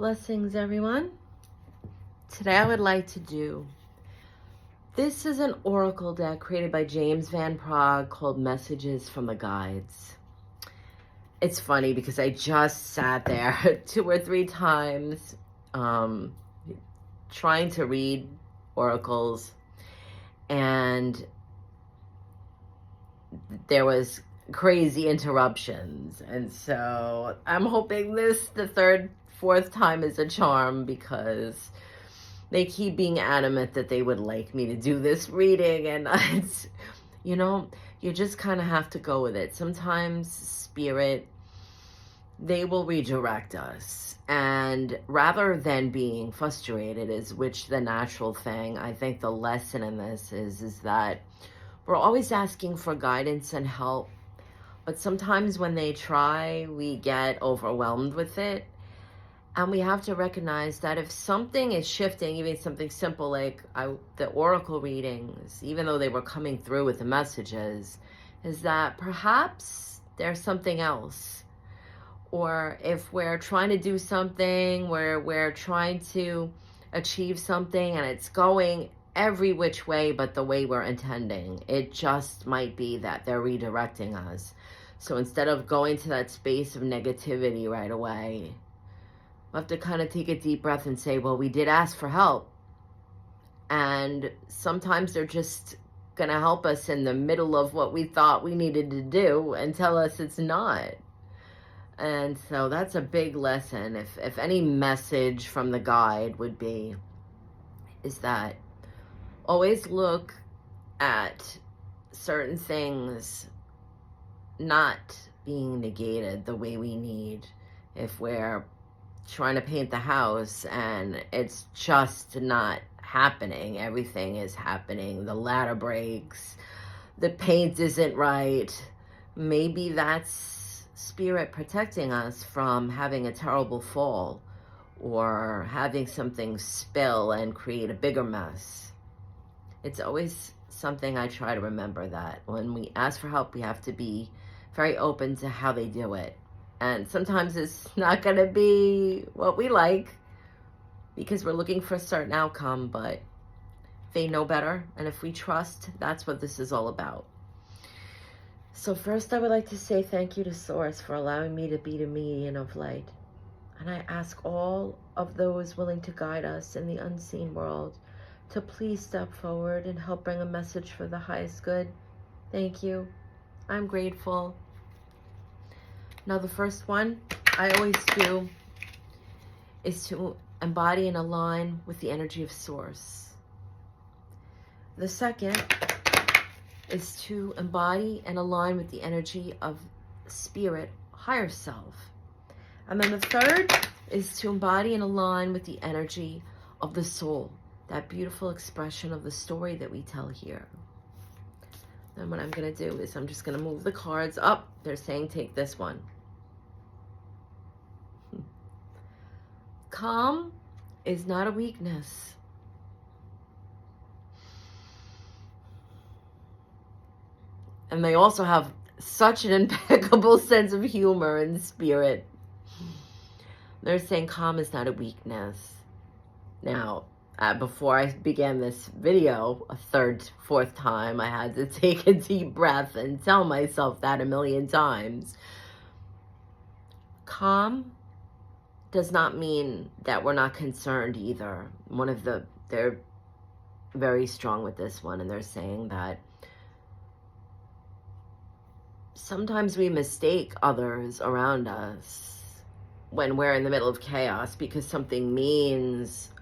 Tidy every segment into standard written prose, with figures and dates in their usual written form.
Blessings, everyone. Today I would like to do, this is an oracle deck created by James Van Praagh called Messages from the Guides. It's funny because I just sat there 2 or 3 times trying to read oracles, and there was crazy interruptions, and so I'm hoping the 3rd, 4th time is a charm, because they keep being adamant that they would like me to do this reading, and it's, you just kind of have to go with it. Sometimes Spirit, they will redirect us, and rather than being frustrated, is which the natural thing, I think the lesson in this is that we're always asking for guidance and help, but sometimes when they try, we get overwhelmed with it. And we have to recognize that if something is shifting, even something simple like the oracle readings, even though they were coming through with the messages, is that perhaps there's something else. Or if we're trying to do something, where we're trying to achieve something and it's going every which way but the way we're intending, it just might be that they're redirecting us. So instead of going to that space of negativity right away, we have to kind of take a deep breath and say, well, we did ask for help. And sometimes they're just going to help us in the middle of what we thought we needed to do and tell us it's not. And so that's a big lesson. If any message from the guide would be, is that always look at certain things not being negated the way we need. If we're trying to paint the house and it's just not happening, everything is happening, the ladder breaks, the paint isn't right, maybe that's Spirit protecting us from having a terrible fall or having something spill and create a bigger mess. It's always something I try to remember, that when we ask for help, we have to be very open to how they do it. And sometimes it's not going to be what we like because we're looking for a certain outcome, but they know better. And if we trust, that's what this is all about. So first, I would like to say thank you to Source for allowing me to be the medium of light. And I ask all of those willing to guide us in the unseen world to please step forward and help bring a message for the highest good. Thank you. I'm grateful. Now, the first one I always do is to embody and align with the energy of Source. The second is to embody and align with the energy of Spirit, higher self. And then the third is to embody and align with the energy of the soul, that beautiful expression of the story that we tell here. Then what I'm going to do is I'm just going to move the cards up. They're saying take this one. Calm is not a weakness. And they also have such an impeccable sense of humor and spirit. They're saying calm is not a weakness. Now, before I began this video, a 3rd, 4th time, I had to take a deep breath and tell myself that a million times. Calm does not mean that we're not concerned either. They're very strong with this one, and they're saying that sometimes we mistake others around us when we're in the middle of chaos because something means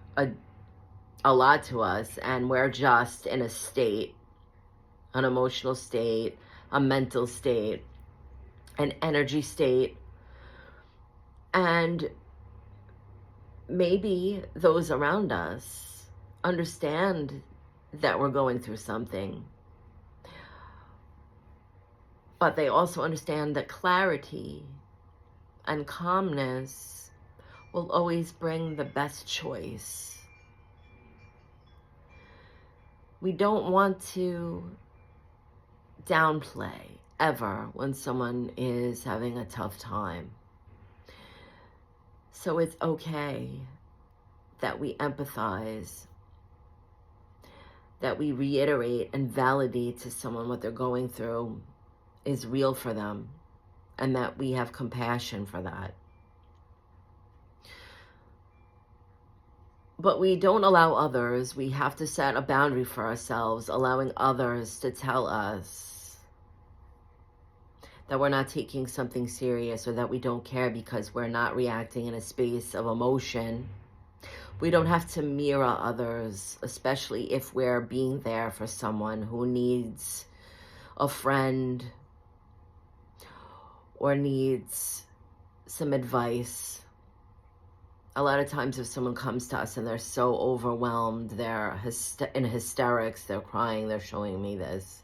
a lot to us, and we're just in a state, an emotional state, a mental state, an energy state. And maybe those around us understand that we're going through something, but they also understand that clarity and calmness will always bring the best choice. We don't want to downplay ever when someone is having a tough time. So it's okay that we empathize, that we reiterate and validate to someone what they're going through is real for them, and that we have compassion for that. But we don't allow others. We have to set a boundary for ourselves, allowing others to tell us that we're not taking something serious or that we don't care because we're not reacting in a space of emotion. We don't have to mirror others, especially if we're being there for someone who needs a friend or needs some advice. A lot of times if someone comes to us and they're so overwhelmed, they're in hysterics, they're crying, they're showing me this.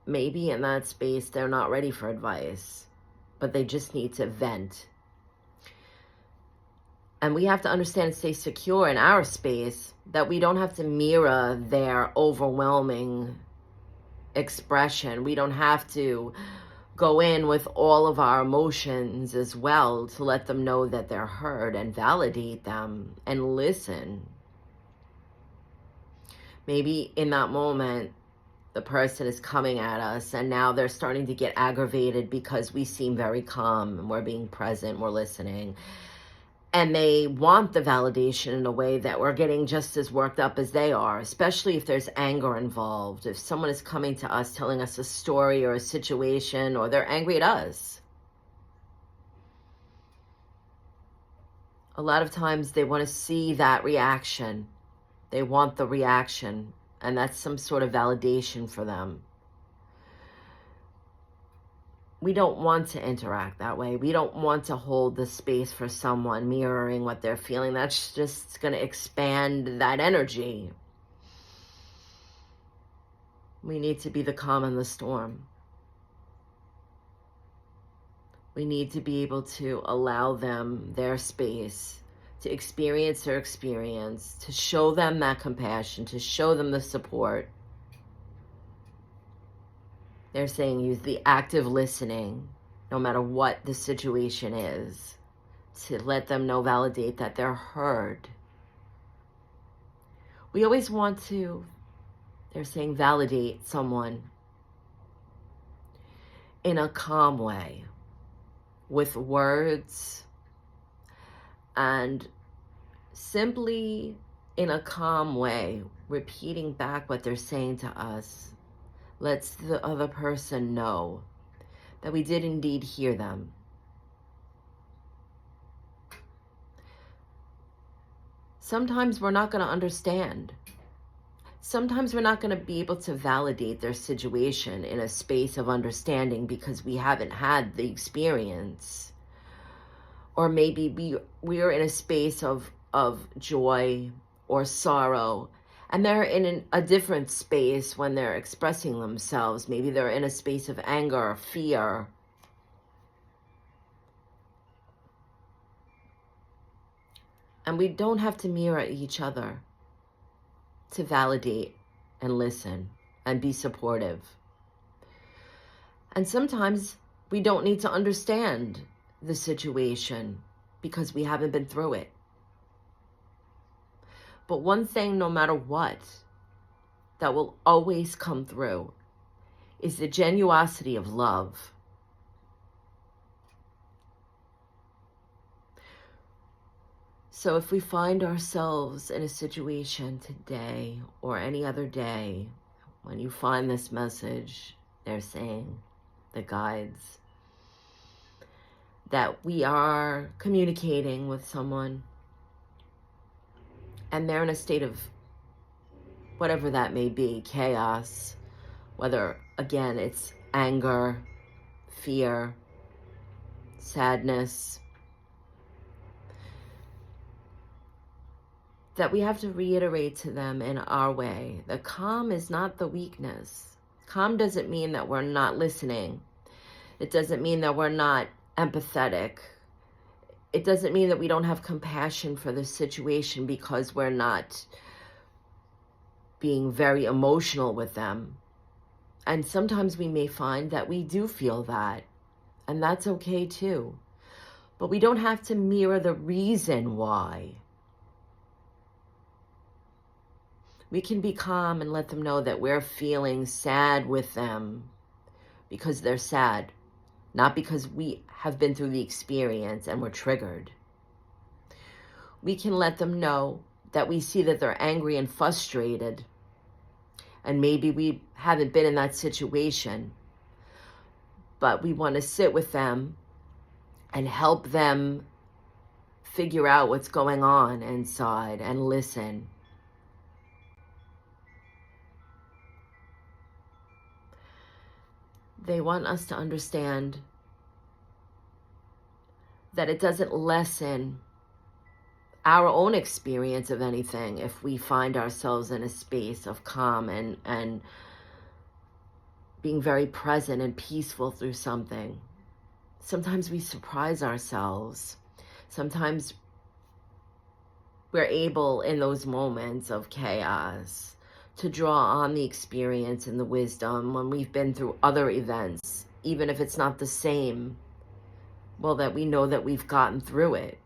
Maybe in that space, they're not ready for advice, but they just need to vent. And we have to understand and stay secure in our space, that we don't have to mirror their overwhelming expression. We don't have to go in with all of our emotions as well to let them know that they're heard, and validate them and listen. Maybe in that moment, the person is coming at us and now they're starting to get aggravated because we seem very calm and we're being present, we're listening. And they want the validation in a way that we're getting just as worked up as they are, especially if there's anger involved. If someone is coming to us telling us a story or a situation, or they're angry at us. A lot of times they want to see that reaction. They want the reaction, and that's some sort of validation for them. We don't want to interact that way. We don't want to hold the space for someone mirroring what they're feeling. That's just going to expand that energy. We need to be the calm in the storm. We need to be able to allow them their space, to experience their experience, to show them that compassion, to show them the support. They're saying use the active listening, no matter what the situation is, to let them know, validate that they're heard. We always want to, they're saying, validate someone in a calm way, with words, and simply in a calm way, repeating back what they're saying to us lets the other person know that we did indeed hear them. Sometimes we're not going to understand. Sometimes we're not going to be able to validate their situation in a space of understanding because we haven't had the experience. Or maybe we are in a space of joy or sorrow, and they're in a different space when they're expressing themselves. Maybe they're in a space of anger or fear. And we don't have to mirror each other to validate and listen and be supportive. And sometimes we don't need to understand the situation because we haven't been through it. But one thing, no matter what, that will always come through is the genuosity of love. So if we find ourselves in a situation today or any other day, when you find this message, they're saying, the guides, that we are communicating with someone and they're in a state of whatever that may be, chaos, whether, again, it's anger, fear, sadness, that we have to reiterate to them in our way that calm is not the weakness. Calm doesn't mean that we're not listening. It doesn't mean that we're not empathetic. It doesn't mean that we don't have compassion for the situation because we're not being very emotional with them. And sometimes we may find that we do feel that. And that's okay too. But we don't have to mirror the reason why. We can be calm and let them know that we're feeling sad with them because they're sad, not because we have been through the experience and we're triggered. We can let them know that we see that they're angry and frustrated, and maybe we haven't been in that situation, but we want to sit with them and help them figure out what's going on inside and listen. They want us to understand that it doesn't lessen our own experience of anything if we find ourselves in a space of calm and being very present and peaceful through something. Sometimes we surprise ourselves. Sometimes we're able in those moments of chaos to draw on the experience and the wisdom when we've been through other events, even if it's not the same, well, that we know that we've gotten through it.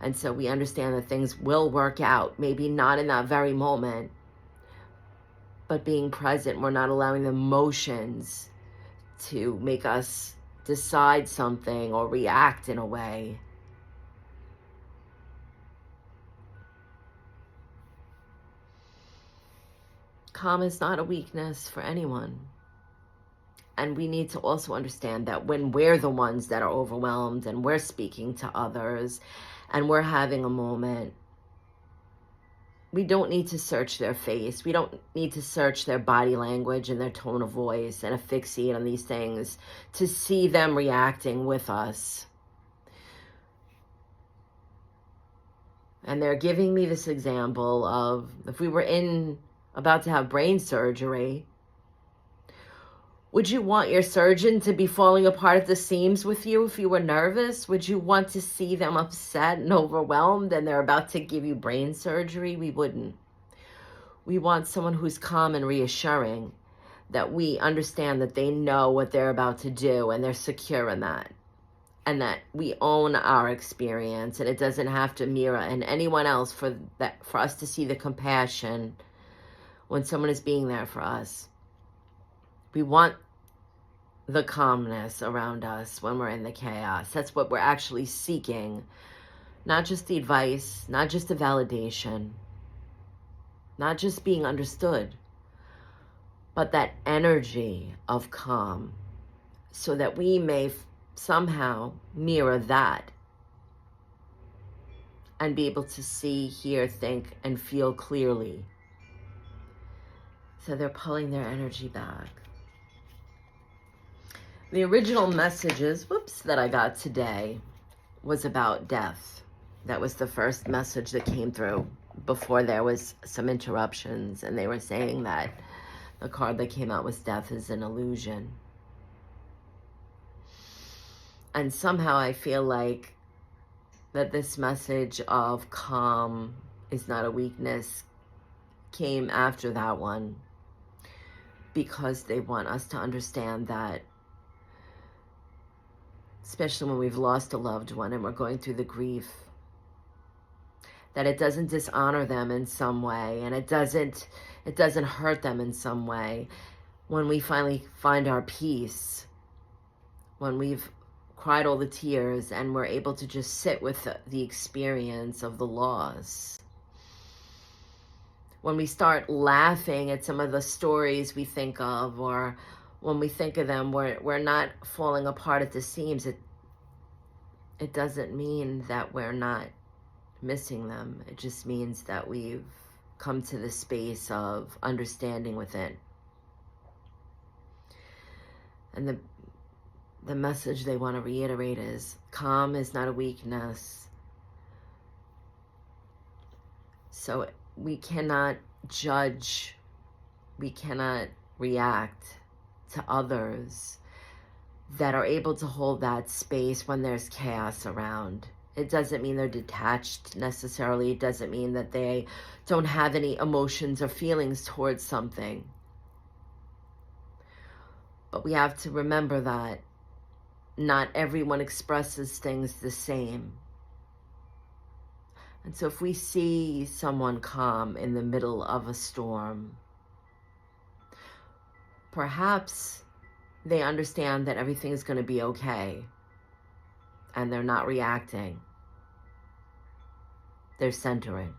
And so we understand that things will work out, maybe not in that very moment, but being present, we're not allowing the emotions to make us decide something or react in a way. Calm is not a weakness for anyone. And we need to also understand that when we're the ones that are overwhelmed and we're speaking to others and we're having a moment, we don't need to search their face. We don't need to search their body language and their tone of voice and fixate on these things to see them reacting with us. And they're giving me this example of if we were about to have brain surgery, would you want your surgeon to be falling apart at the seams with you if you were nervous? Would you want to see them upset and overwhelmed and they're about to give you brain surgery? We wouldn't. We want someone who's calm and reassuring, that we understand that they know what they're about to do and they're secure in that. And that we own our experience and it doesn't have to mirror in anyone else for us to see the compassion when someone is being there for us. We want the calmness around us when we're in the chaos. That's what we're actually seeking. Not just the advice, not just the validation, not just being understood, but that energy of calm so that we may somehow mirror that and be able to see, hear, think, and feel clearly. So they're pulling their energy back. The original messages, that I got today was about death. That was the first message that came through before there was some interruptions. And they were saying that the card that came out was death is an illusion. And somehow I feel like that this message of calm is not a weakness came after that one, because they want us to understand that, especially when we've lost a loved one and we're going through the grief, that it doesn't dishonor them in some way, and it doesn't hurt them in some way when we finally find our peace, when we've cried all the tears and we're able to just sit with the experience of the loss. When we start laughing at some of the stories we think of, or when we think of them, we're not falling apart at the seams. It doesn't mean that we're not missing them. It just means that we've come to the space of understanding within. And the message they want to reiterate is calm is not a weakness. So we cannot judge, we cannot react to others that are able to hold that space when there's chaos around. It doesn't mean they're detached necessarily. It doesn't mean that they don't have any emotions or feelings towards something. But we have to remember that not everyone expresses things the same. And so if we see someone calm in the middle of a storm, perhaps they understand that everything is going to be okay and they're not reacting. They're centering.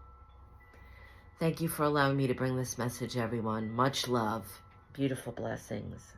Thank you for allowing me to bring this message, everyone. Much love. Beautiful blessings.